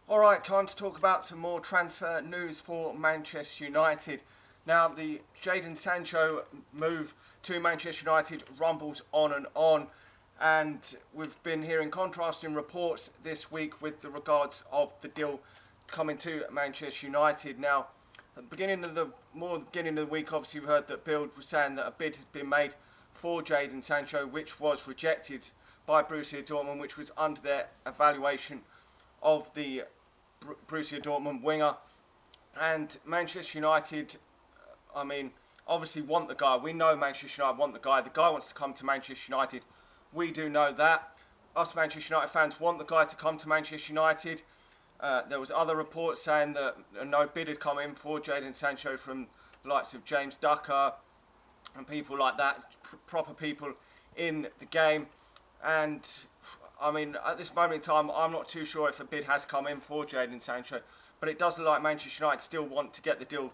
Alright, time to talk about some more transfer news for Manchester United. Now, the Jadon Sancho move to Manchester United rumbles on, and we've been hearing contrasting reports this week with the regards of the deal coming to Manchester United. Now, at the beginning of the week, obviously we heard that Bild was saying that a bid had been made for Jadon Sancho, which was rejected by Borussia Dortmund, which was under their evaluation of the Borussia Dortmund winger. And Manchester United, obviously want the guy. We know Manchester United want the guy. The guy wants to come to Manchester United. We do know that. Us Manchester United fans want the guy to come to Manchester United. There was other reports saying that no bid had come in for Jadon Sancho from the likes of James Ducker and people like that, proper people in the game. And at this moment in time, I'm not too sure if a bid has come in for Jadon Sancho, but it does look like Manchester United still want to get the deal,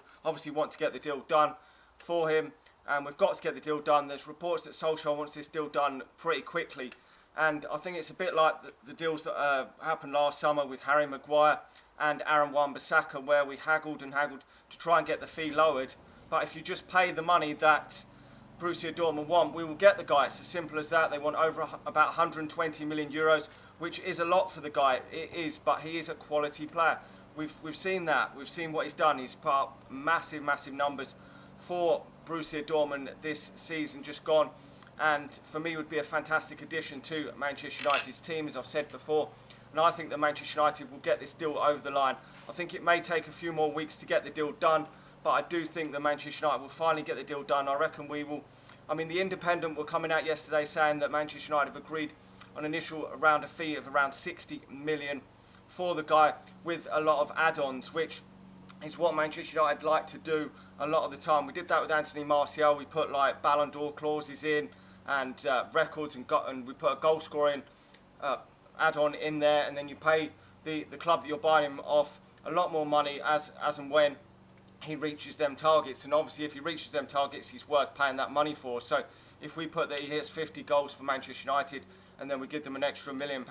done for him, and we've got to get the deal done. There's reports that Solskjaer wants this deal done pretty quickly, and I think it's a bit like the deals that happened last summer with Harry Maguire and Aaron Wan-Bissaka, where we haggled and haggled to try and get the fee lowered, but if you just pay the money that Borussia Dortmund want, we will get the guy. It's as simple as that. They want about 120 million euros, which is a lot for the guy. It is, but he is a quality player. We've seen that. We've seen what he's done. He's put up massive numbers for Borussia Dortmund this season just gone, and for me would be a fantastic addition to Manchester United's team, as I've said before. And I think that Manchester United will get this deal over the line. I think it may take a few more weeks to get the deal done, but I do think that Manchester United will finally get the deal done. I reckon we will. The Independent were coming out yesterday saying that Manchester United have agreed on initial around a fee of around 60 million for the guy with a lot of add-ons, which is what Manchester United like to do a lot of the time. We did that with Anthony Martial. We put like Ballon d'Or clauses in and records, and we put a goal scoring add-on in there, and then you pay the club that you're buying him off a lot more money as and when he reaches them targets. And obviously if he reaches them targets, he's worth paying that money for. So if we put that he hits 50 goals for Manchester United and then we give them an extra £1 million,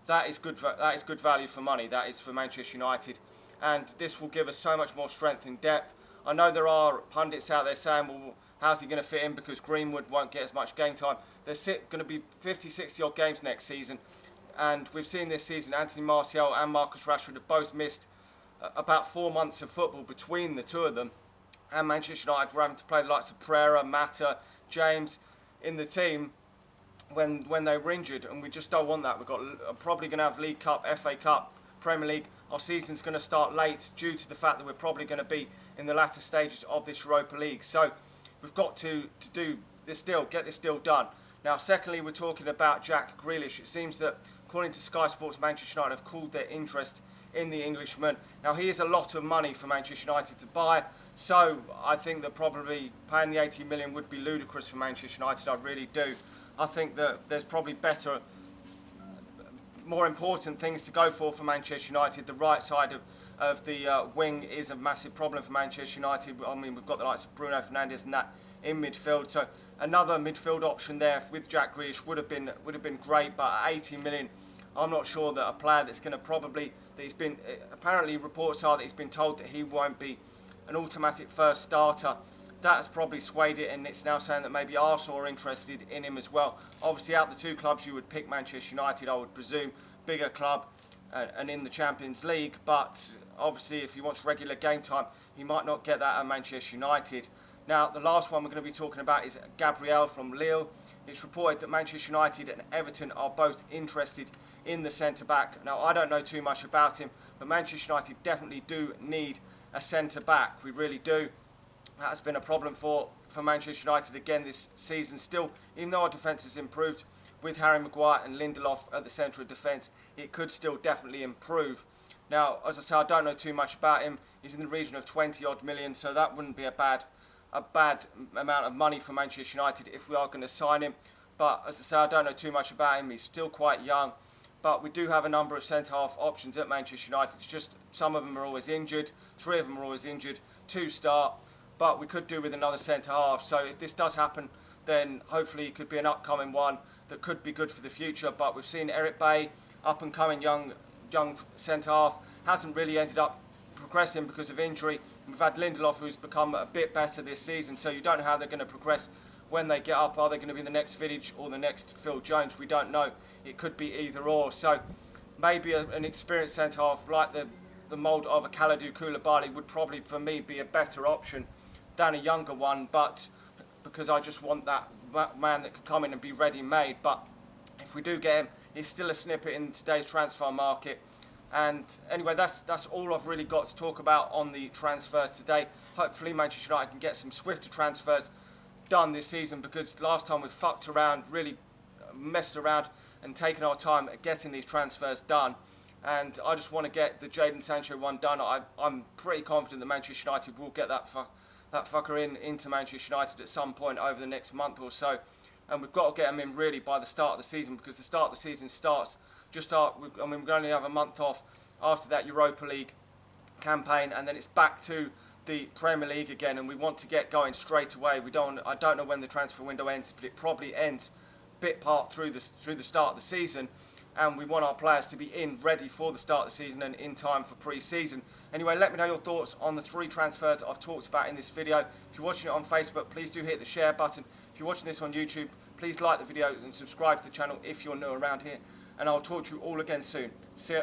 that is good value for money. That is for Manchester United, and this will give us so much more strength and depth. I know there are pundits out there saying, well, how's he going to fit in because Greenwood won't get as much game time. There's going to be 50, 60 odd games next season, and we've seen this season Anthony Martial and Marcus Rashford have both missed about 4 months of football between the two of them, and Manchester United were having to play the likes of Pereira, Mata, James in the team when they were injured, and we just don't want that. We've got probably going to have League Cup, FA Cup, Premier League. Our season's going to start late due to the fact that we're probably going to be in the latter stages of this Europa League. So we've got to do this deal, get this deal done. Now, secondly, we're talking about Jack Grealish. It seems that, according to Sky Sports, Manchester United have called their interest in the Englishman. Now, he is a lot of money for Manchester United to buy, so I think that probably paying the 80 million would be ludicrous for Manchester United. I really do. I think that there's probably better, more important things to go for Manchester United. The right side of the wing is a massive problem for Manchester United. We've got the likes of Bruno Fernandes and that in midfield, so another midfield option there with Jack Grealish would have been great. But at 80 million, I'm not sure that a player that's going to apparently reports are that he's been told that he won't be an automatic first starter. That has probably swayed it, and it's now saying that maybe Arsenal are interested in him as well. Obviously, out of the two clubs, you would pick Manchester United, I would presume, bigger club and in the Champions League. But obviously, if he wants regular game time, he might not get that at Manchester United. Now, the last one we're going to be talking about is Gabriel from Lille. It's reported that Manchester United and Everton are both interested in the centre-back. Now, I don't know too much about him, but Manchester United definitely do need a centre-back. We really do. That's been a problem for Manchester United again this season. Still, even though our defence has improved with Harry Maguire and Lindelof at the centre of defence, it could still definitely improve. Now, as I say, I don't know too much about him. He's in the region of 20 odd million, so that wouldn't be a bad amount of money for Manchester United if we are going to sign him. But as I say, I don't know too much about him. He's still quite young, but we do have a number of centre-half options at Manchester United. It's just some of them are always injured, 3 of them are always injured, 2 start. But we could do with another centre-half. So if this does happen, then hopefully it could be an upcoming one that could be good for the future. But we've seen Eric Bay, up-and-coming young centre-half, hasn't really ended up progressing because of injury. We've had Lindelof, who's become a bit better this season, so you don't know how they're going to progress when they get up. Are they going to be the next Vidic or the next Phil Jones? We don't know. It could be either or. So maybe an experienced centre-half like the mould of a Kalidou Koulibaly would probably, for me, be a better option than a younger one, but because I just want that man that can come in and be ready-made. But if we do get him, he's still a snippet in today's transfer market. And anyway, that's all I've really got to talk about on the transfers today. Hopefully Manchester United can get some swifter transfers done this season, because last time we fucked around, really messed around and taken our time at getting these transfers done. And I just want to get the Jadon Sancho one done. I'm pretty confident that Manchester United will get that fucker into Manchester United at some point over the next month or so. And we've got to get him in really by the start of the season, because the start of the season starts we're going to only have a month off after that Europa League campaign, and then it's back to the Premier League again, and we want to get going straight away. I don't know when the transfer window ends, but it probably ends bit part through the start of the season, and we want our players to be ready for the start of the season and in time for pre-season. Anyway, let me know your thoughts on the 3 transfers I've talked about in this video. If you're watching it on Facebook, please do hit the share button. If you're watching this on YouTube, please like the video and subscribe to the channel if you're new around here. And I'll talk to you all again soon. See ya.